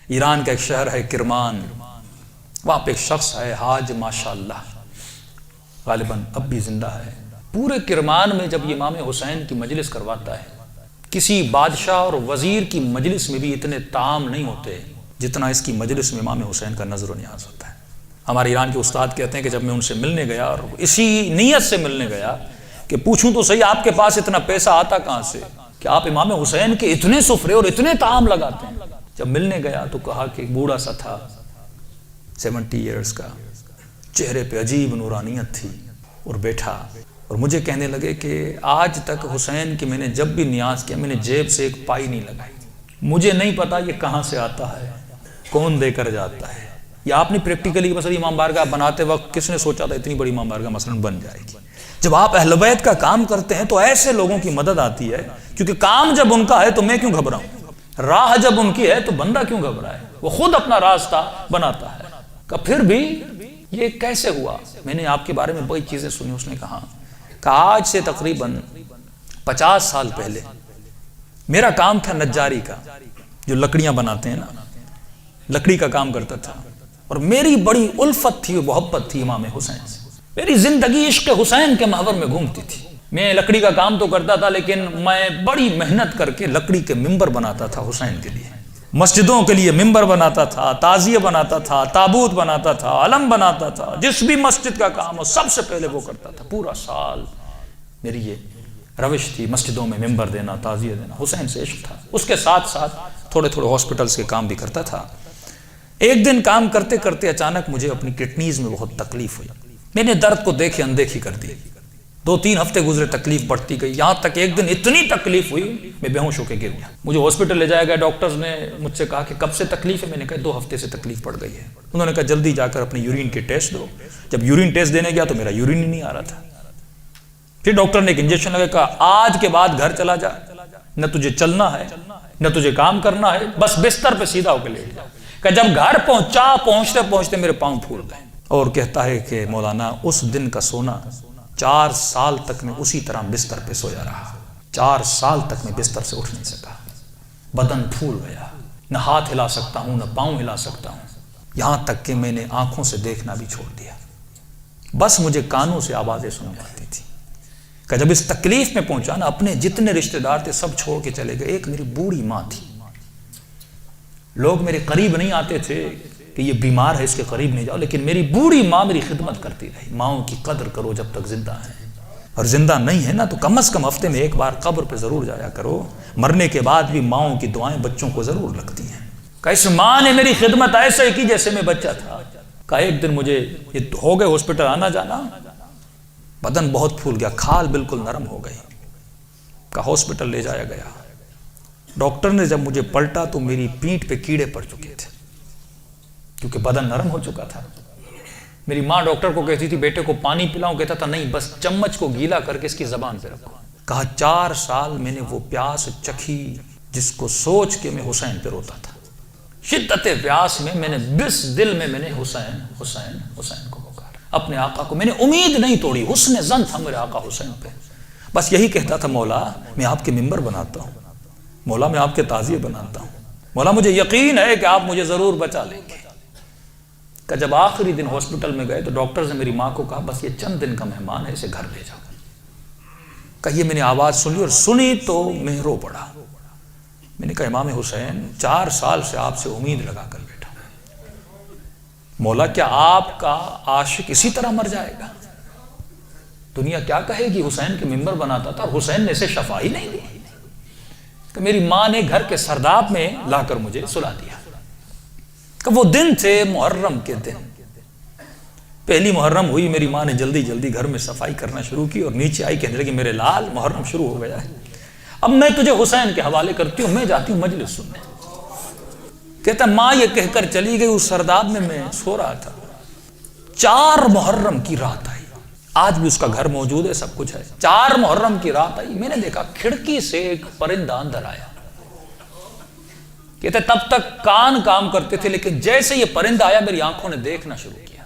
ایران کا ایک شہر ہے کرمان، وہاں پہ ایک شخص ہے حاج ماشاءاللہ، غالباً اب بھی زندہ ہے۔ پورے کرمان میں جب امام حسین کی مجلس کرواتا ہے، کسی بادشاہ اور وزیر کی مجلس میں بھی اتنے طعام نہیں ہوتے جتنا اس کی مجلس میں امام حسین کا نظر و نیاز ہوتا ہے۔ ہمارے ایران کے استاد کہتے ہیں کہ جب میں ان سے ملنے گیا اور اسی نیت سے ملنے گیا کہ پوچھوں تو صحیح آپ کے پاس اتنا پیسہ آتا کہاں سے کہ آپ امام حسین کے اتنے سفرے اور اتنے طعام لگاتے ہیں۔ جب ملنے گیا تو کہا کہ ایک بوڑھا سا تھا 70 ایئرز کا، چہرے پہ عجیب نورانیت تھی، اور بیٹھا اور مجھے کہنے لگے کہ آج تک حسین کی میں نے جب بھی نیاز کیا میں نے جیب سے ایک پائی نہیں لگائی، مجھے نہیں پتا یہ کہاں سے آتا ہے، کون دے کر جاتا ہے۔ یہ آپ نے پریکٹیکلی مثلا امام بارگاہ بناتے وقت کس نے سوچا تھا اتنی بڑی امام بارگاہ مثلا بن جائے گی؟ جب آپ اہل بیت کا کام کرتے ہیں تو ایسے لوگوں کی مدد آتی ہے، کیونکہ کام جب ان کا ہے تو میں کیوں گھبراؤں، راہ جب ان کی ہے تو بندہ کیوں گھبرائے، وہ خود اپنا راستہ بناتا ہے۔ کہ پھر بھی یہ کیسے ہوا؟ میں نے آپ کے بارے میں بڑی چیزیں سنی۔ اس نے کہا کہ آج سے تقریباً 50 سال پہلے میرا کام تھا نجاری کا، جو لکڑیاں بناتے ہیں نا، لکڑی کا کام کرتا تھا، اور میری بڑی الفت تھی، محبت تھی امام حسین سے، میری زندگی عشق حسین کے محور میں گھومتی تھی۔ میں لکڑی کا کام تو کرتا تھا لیکن میں بڑی محنت کر کے لکڑی کے ممبر بناتا تھا حسین کے لیے، مسجدوں کے لیے ممبر بناتا تھا، تعزیہ بناتا تھا، تابوت بناتا تھا، علم بناتا تھا، جس بھی مسجد کا کام ہو سب سے پہلے وہ کرتا تھا۔ پورا سال میری یہ روش تھی، مسجدوں میں ممبر دینا، تعزیہ دینا، حسین سے عشق تھا۔ اس کے ساتھ ساتھ تھوڑے تھوڑے ہاسپٹلز کے کام بھی کرتا تھا۔ ایک دن کام کرتے کرتے اچانک مجھے اپنی کڈنیز میں بہت تکلیف ہوئی، میں نے درد کو دیکھے اندیکھی کر دی، 2-3 ہفتے گزرے، تکلیف بڑھتی گئی، یہاں تک ایک دن اتنی تکلیف ہوئی میں بے ہوش ہو کے گر گیا۔ مجھے ہاسپٹل لے جایا گیا، ڈاکٹرز نے مجھ سے کہا کہ کب سے تکلیف ہے؟ میں نے کہا 2 ہفتے سے تکلیف پڑ گئی ہے۔ انہوں نے کہا جلدی جا کر اپنی یورین کے ٹیسٹ دو۔ جب یورین ٹیسٹ دینے گیا تو میرا یورین ہی نہیں آ رہا تھا۔ پھر ڈاکٹر نے ایک انجیکشن لگا، کہا آج کے بعد گھر چلا جا، نہ تجھے چلنا ہے نہ تجھے کام کرنا ہے، بس بستر پہ سیدھا ہو کے لیٹ جا۔ کہ جب گھر پہنچتے پہنچتے میرے پاؤں پھول گئے، اور کہتا ہے کہ مولانا اس دن کا سونا 4 سال تک میں اسی طرح بستر پہ سویا رہا، 4 سال تک میں بستر سے اٹھ نہیں سکا، بدن پھول گیا، نہ ہاتھ ہلا سکتا ہوں نہ پاؤں ہلا سکتا ہوں، یہاں تک کہ میں نے آنکھوں سے دیکھنا بھی چھوڑ دیا، بس مجھے کانوں سے آوازیں سننے آتی تھی۔ کہ جب اس تکلیف میں پہنچا نا، اپنے جتنے رشتہ دار تھے سب چھوڑ کے چلے گئے۔ ایک میری بوڑھی ماں تھی، لوگ میرے قریب نہیں آتے تھے کہ یہ بیمار ہے اس کے قریب نہیں جاؤ، لیکن میری بوڑھی ماں میری خدمت کرتی رہی۔ ماؤں کی قدر کرو جب تک زندہ ہیں، اور زندہ نہیں ہے نا تو کم از کم ہفتے میں ایک بار قبر پہ ضرور جایا کرو۔ مرنے کے بعد بھی ماؤں کی دعائیں بچوں کو ضرور لگتی ہیں۔ کہ اس ماں نے میری خدمت ایسے کی جیسے میں بچہ تھا۔ کہ ایک دن مجھے یہ ہو گئے ہاسپٹل آنا جانا، بدن بہت پھول گیا، کھال بالکل نرم ہو گئی۔ کہ ہاسپٹل لے جایا گیا، ڈاکٹر نے جب مجھے پلٹا تو میری پیٹھ پہ کیڑے پڑ چکے تھے، کیونکہ بدن نرم ہو چکا تھا۔ میری ماں ڈاکٹر کو کہتی تھی بیٹے کو پانی پلاؤں، کہتا تھا نہیں، بس چمچ کو گیلا کر کے اس کی زبان پہ رکھو۔ کہا 4 سال میں نے وہ پیاس چکھی جس کو سوچ کے میں حسین پہ روتا تھا۔ شدت پیاس میں میں نے بس دل میں نے حسین حسین حسین کو پکارا، اپنے آقا کو۔ میں نے امید نہیں توڑی، حسن ظن تھا میرے آقا حسین پہ، بس یہی کہتا تھا مولا میں آپ کے ممبر بناتا ہوں، مولا میں آپ کے تعزیے بناتا ہوں، مولا مجھے یقین ہے کہ آپ مجھے ضرور بچا لیں گے۔ کہ جب آخری دن ہاسپٹل میں گئے تو ڈاکٹرز نے میری ماں کو کہا بس یہ چند دن کا مہمان ہے، اسے گھر لے جاؤ۔ کہ یہ میں نے آواز سنی، اور سنی تو میں رو پڑا۔ میں نے کہا امام حسین 4 سال سے آپ سے امید لگا کر بیٹھا ہوں، مولا کیا آپ کا عاشق اسی طرح مر جائے گا؟ دنیا کیا کہے گی؟ حسین کے ممبر بناتا تھا اور حسین نے اسے شفا ہی نہیں دی۔ کہ میری ماں نے گھر کے سرداب میں لا کر مجھے سلا دیا۔ کہ وہ دن تھے محرم کے دن، پہلی محرم ہوئی، میری ماں نے جلدی جلدی گھر میں صفائی کرنا شروع کی، اور نیچے آئی کہنے لگی میرے لال محرم شروع ہو گیا ہے، اب میں تجھے حسین کے حوالے کرتی ہوں، میں جاتی ہوں مجلس سننے۔ کہتا ماں یہ کہہ کر چلی گئی، اس سرداب میں سو رہا تھا، 4 محرم کی رات آئی، آج بھی اس کا گھر موجود ہے، سب کچھ ہے۔ 4 محرم کی رات آئی، میں نے دیکھا کھڑکی سے ایک پرندہ اندر آیا۔ کہتے تب تک کان کام کرتے تھے، لیکن جیسے یہ پرندہ آیا میری آنکھوں نے دیکھنا شروع کیا۔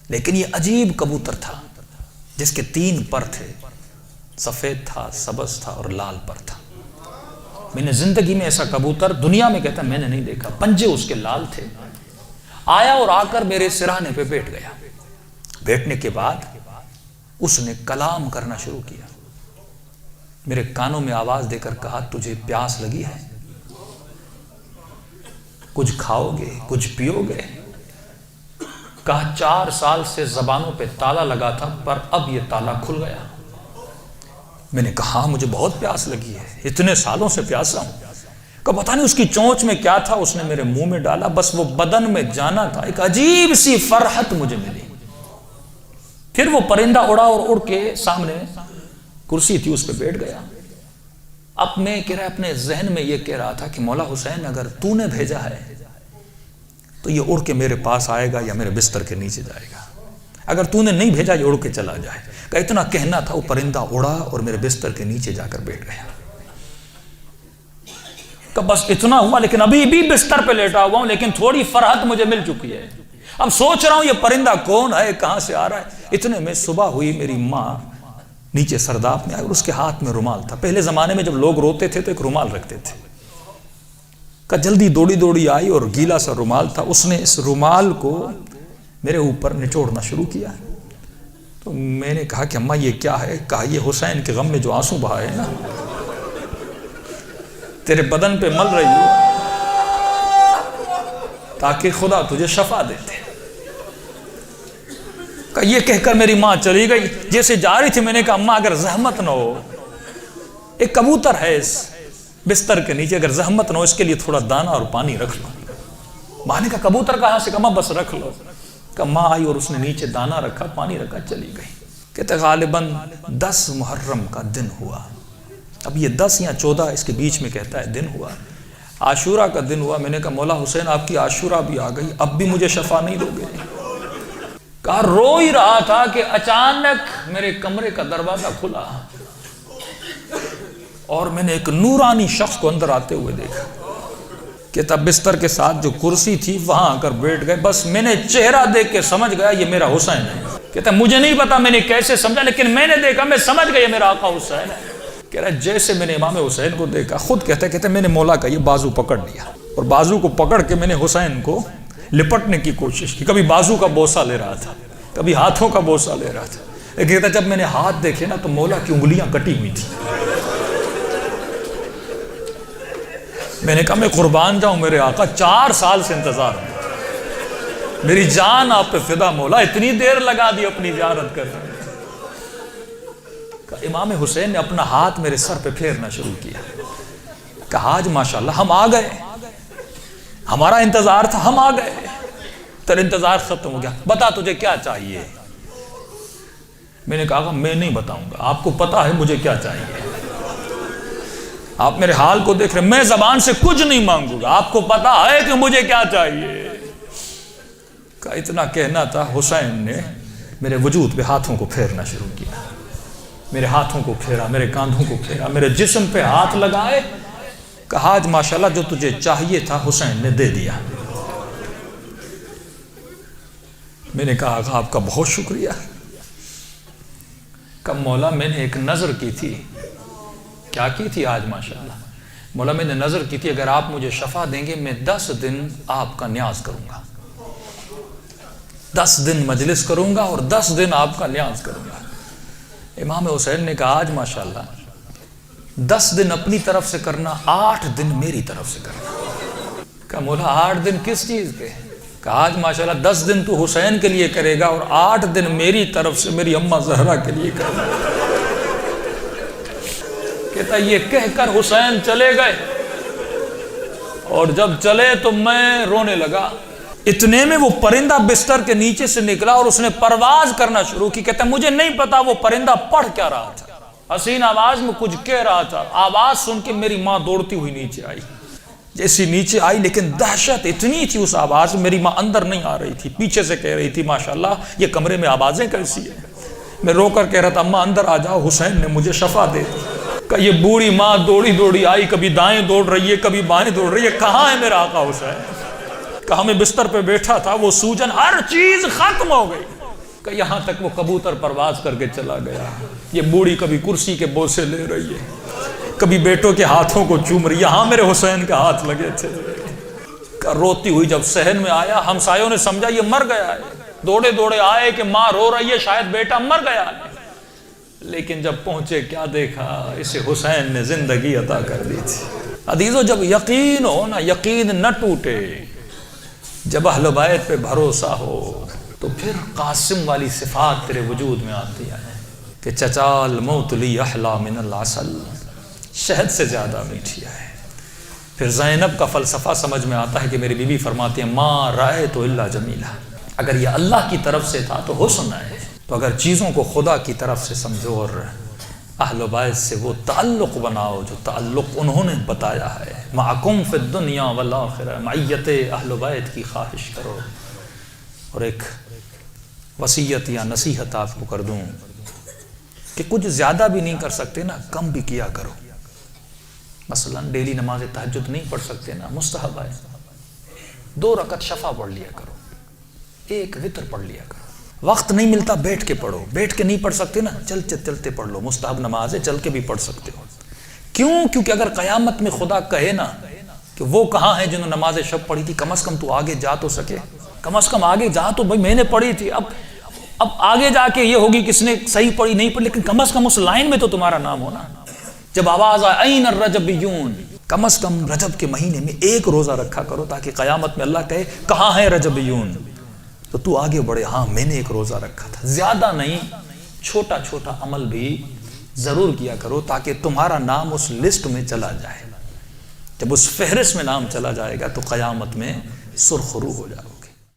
لیکن یہ عجیب کبوتر تھا جس کے 3 پر تھے، سفید تھا، سبز تھا اور لال پر تھا۔ میں نے زندگی میں ایسا کبوتر دنیا میں کہتا میں نے نہیں دیکھا، پنجے اس کے لال تھے، آیا اور آ کر میرے سرانے پہ بیٹھ گیا۔ بیٹھنے کے بعد اس نے کلام کرنا شروع کیا، میرے کانوں میں آواز دے کر کہا تجھے پیاس لگی ہے؟ کچھ کھاؤ گے، کچھ پیو گے؟ کہا 4 سال سے زبانوں پہ تالا لگا تھا پر اب یہ تالا کھل گیا۔ میں نے کہا مجھے بہت پیاس لگی ہے، اتنے سالوں سے پیاسا ہوں۔ کہ پتہ نہیں اس کی چونچ میں کیا تھا، اس نے میرے منہ میں ڈالا، بس وہ بدن میں جانا تھا، ایک عجیب سی فرحت مجھے ملی۔ پھر وہ پرندہ اڑا اور اڑ کے سامنے کرسی تھی اس پہ بیٹھ گیا۔ اب میں اپنے ذہن میں یہ کہہ رہا تھا کہ مولا حسین اگر تو نے بھیجا ہے تو یہ اڑ کے میرے پاس آئے گا یا میرے بستر کے نیچے جائے گا، اگر تو نے نہیں بھیجا یہ اڑ کے چلا جائے۔ کہ اتنا کہنا تھا، وہ پرندہ اڑا اور میرے بستر کے نیچے جا کر بیٹھ گیا۔ کہ بس اتنا ہوا، لیکن ابھی بھی بستر پہ لیٹا ہوا ہوں، لیکن تھوڑی فرحت مجھے مل چکی ہے۔ اب سوچ رہا ہوں یہ پرندہ کون ہے، کہاں سے آ رہا ہے۔ اتنے میں صبح ہوئی، میری ماں نیچے سرداب میں آئی اور اس کے ہاتھ میں رومال تھا۔ پہلے زمانے میں جب لوگ روتے تھے تو ایک رومال رکھتے تھے۔ کہ جلدی دوڑی دوڑی آئی اور گیلا سا رومال تھا، اس نے اس رومال کو میرے اوپر نچوڑنا شروع کیا۔ تو میں نے کہا کہ اماں یہ کیا ہے؟ کہا یہ حسین کے غم میں جو آنسو بہائے نا تیرے بدن پہ مل رہی ہو تاکہ خدا تجھے شفا دیتے۔ کہ یہ کہہ کر میری ماں چلی گئی۔ جیسے جا رہی تھی میں نے کہا اماں اگر زحمت نہ ہو، ایک کبوتر ہے اس بستر کے نیچے، اگر زحمت نہ ہو اس کے لیے تھوڑا دانا اور پانی رکھ لو۔ ماں نے کہا کبوتر کہاں سے؟ کہا بس رکھ لو۔ کہ ماں آئی اور اس نے نیچے دانا رکھا، پانی رکھا، چلی گئی۔ کہتے غالباً 10 محرم کا دن ہوا، اب یہ 10 یا 14 اس کے بیچ میں کہتا ہے دن ہوا۔ عاشورہ کا دن ہوا۔ میں نے کہا مولا حسین آپ کی عاشورہ بھی آ گئی، اب بھی مجھے شفا نہیں دو گے؟ کہا رو ہی رہا تھا کہ اچانک میرے کمرے کا دروازہ کھلا اور میں نے ایک نورانی شخص کو اندر آتے ہوئے دیکھا۔ کہتا بستر کے ساتھ جو کرسی تھی وہاں آ کر بیٹھ گئے، بس میں نے چہرہ دیکھ کے سمجھ گیا یہ میرا حسین ہے۔ کہتا مجھے نہیں پتا میں نے کیسے سمجھا، لیکن میں نے دیکھا میں سمجھ گیا یہ میرا آقا حسین ہے۔ کہہ رہا جیسے میں نے امام حسین کو دیکھا، خود کہتے میں نے مولا کا یہ بازو پکڑ لیا اور بازو کو پکڑ کے میں نے حسین کو لپٹنے کی کوشش کی۔ کبھی بازو کا بوسہ لے رہا تھا، کبھی ہاتھوں کا بوسہ لے رہا تھا۔ کہتا جب میں نے ہاتھ دیکھے نا تو مولا کی انگلیاں کٹی ہوئی تھی۔ میں نے کہا میں قربان جاؤں میرے آقا، 4 سال سے انتظار ہے، میری جان آپ پہ فدا مولا، اتنی دیر لگا دی اپنی زیارت کرنے میں۔ امام حسین نے اپنا ہاتھ میرے سر پہ پھیرنا شروع کیا۔ کہا آج ماشاءاللہ ہم آ گئے، ہمارا انتظار تھا، ہم آ گئے، تیرا انتظار ختم ہو گیا، بتا تجھے کیا چاہیے؟ میں نے کہا میں نہیں بتاؤں گا، آپ کو پتا ہے مجھے کیا چاہیے، آپ میرے حال کو دیکھ رہے، میں زبان سے کچھ نہیں مانگوں گا، آپ کو پتا ہے کہ مجھے کیا چاہیے۔ کہا اتنا کہنا تھا، حسین نے میرے وجود پہ ہاتھوں کو پھیرنا شروع کیا، میرے ہاتھوں کو پھیرا، میرے کاندھوں کو پھیرا، میرے جسم پہ ہاتھ لگائے۔ کہا آج ماشاءاللہ جو تجھے چاہیے تھا حسین نے دے دیا۔ میں نے کہا آپ کا بہت شکریہ۔ کہ مولا میں نے ایک نظر کی تھی۔ کیا کی تھی آج ماشاءاللہ؟ مولا میں نے نظر کی تھی اگر آپ مجھے شفا دیں گے میں 10 دن آپ کا نیاز کروں گا، 10 دن مجلس کروں گا اور 10 دن آپ کا نیاز کروں گا۔ امام حسین نے کہا آج ماشاءاللہ 10 دن اپنی طرف سے کرنا، 8 دن میری طرف سے کرنا۔ کہا مولا 8 دن کس چیز کے؟ کہا آج ماشاءاللہ 10 دن تو حسین کے لیے کرے گا اور 8 دن میری طرف سے میری اماں زہرا کے لیے کرے گا۔ کہتا یہ کہہ کر حسین چلے گئے اور جب چلے تو میں رونے لگا۔ اتنے میں وہ پرندہ بستر کے نیچے سے نکلا اور اس نے پرواز کرنا شروع کی۔ کہتا مجھے نہیں پتا وہ پرندہ پڑھ کیا رہا تھا، حسین آواز میں کچھ کہہ رہا تھا۔ آواز سن کے میری ماں دوڑتی ہوئی نیچے آئی، جیسی نیچے آئی لیکن دہشت اتنی تھی اس آواز میں، میری ماں اندر نہیں آ رہی تھی، پیچھے سے کہہ رہی تھی ماشاءاللہ یہ کمرے میں آوازیں کیسی ہیں۔ میں رو کر کہہ رہا تھا اماں اندر آ جاؤ، حسین نے مجھے شفا دے دی۔ کہ یہ بوڑھی ماں دوڑی دوڑی آئی، کبھی دائیں دوڑ رہی ہے کبھی بائیں دوڑ رہی ہے، کہاں ہے میرا آقا حسین؟ کہا میں بستر پہ بیٹھا تھا، وہ سوجن ہر چیز ختم ہو گئی۔ کہ یہاں تک وہ کبوتر پرواز کر کے چلا گیا، یہ بوڑھی کبھی کرسی کے بوسے لے رہی ہے، کبھی بیٹوں کے ہاتھوں کو چوم رہی، یہاں میرے حسین کے ہاتھ لگے تھے۔ روتی ہوئی جب صحن میں آیا، ہمسایوں نے سمجھا یہ مر گیا ہے، دوڑے دوڑے آئے کہ ماں رو رہی ہے، شاید بیٹا مر گیا ہے، لیکن جب پہنچے کیا دیکھا، اسے حسین نے زندگی عطا کر دی تھی۔ عزیزو جب یقین ہو نا، یقین نہ ٹوٹے، جب اہل بیت پہ بھروسہ ہو، تو پھر قاسم والی صفات تیرے وجود میں آتی ہیں کہ چچا الموت لی احلا من العسل، شہد سے زیادہ میٹھی ہے۔ پھر زینب کا فلسفہ سمجھ میں آتا ہے کہ میری بیوی فرماتی ہیں ما رأیت الا جمیلہ، اگر یہ اللہ کی طرف سے تھا تو حسن ہے، تو اگر چیزوں کو خدا کی طرف سے سمجھو اور اہل بیت سے وہ تعلق بناؤ جو تعلق انہوں نے بتایا ہے، معکم فی الدنیا والآخرہ، معیت اہل بیت کی خواہش کرو۔ اور ایک وصیت یا نصیحت آپ کو کر دوں کہ کچھ زیادہ بھی نہیں کر سکتے نا، کم بھی کیا کرو۔ مثلا ڈیلی نماز تہجد نہیں پڑھ سکتے نا، مستحب ہے 2 رکعت شفع پڑھ لیا کرو، 1 وتر پڑھ لیا کرو۔ وقت نہیں ملتا بیٹھ کے پڑھو، بیٹھ کے نہیں پڑھ سکتے نا، چلتے چلتے پڑھ لو، مستحب نماز ہے، چل کے بھی پڑھ سکتے ہو۔ کیوں؟ کیونکہ اگر قیامت میں خدا کہے نا کہ وہ کہاں ہیں جنہوں نے نماز شب پڑھی تھی، کم از کم تو آگے جا تو سکے، کم از کم آگے جا تو، بھائی میں نے پڑھی تھی، اب آگے جا کے یہ ہوگی کس نے صحیح پڑھی نہیں پڑھی، لیکن کم از کم اس لائن میں تو تمہارا نام ہونا۔ جب آواز آئے این الرجبیون، کم از کم رجب کے مہینے میں 1 روزہ رکھا کرو تاکہ قیامت میں اللہ کہے کہاں ہے رجبیون، تو تو آگے بڑھے، ہاں میں نے 1 روزہ رکھا تھا۔ زیادہ نہیں، چھوٹا چھوٹا عمل بھی ضرور کیا کرو تاکہ تمہارا نام اس لسٹ میں چلا جائے۔ جب اس فہرست میں نام چلا جائے گا تو قیامت میں سرخرو ہو جاؤ۔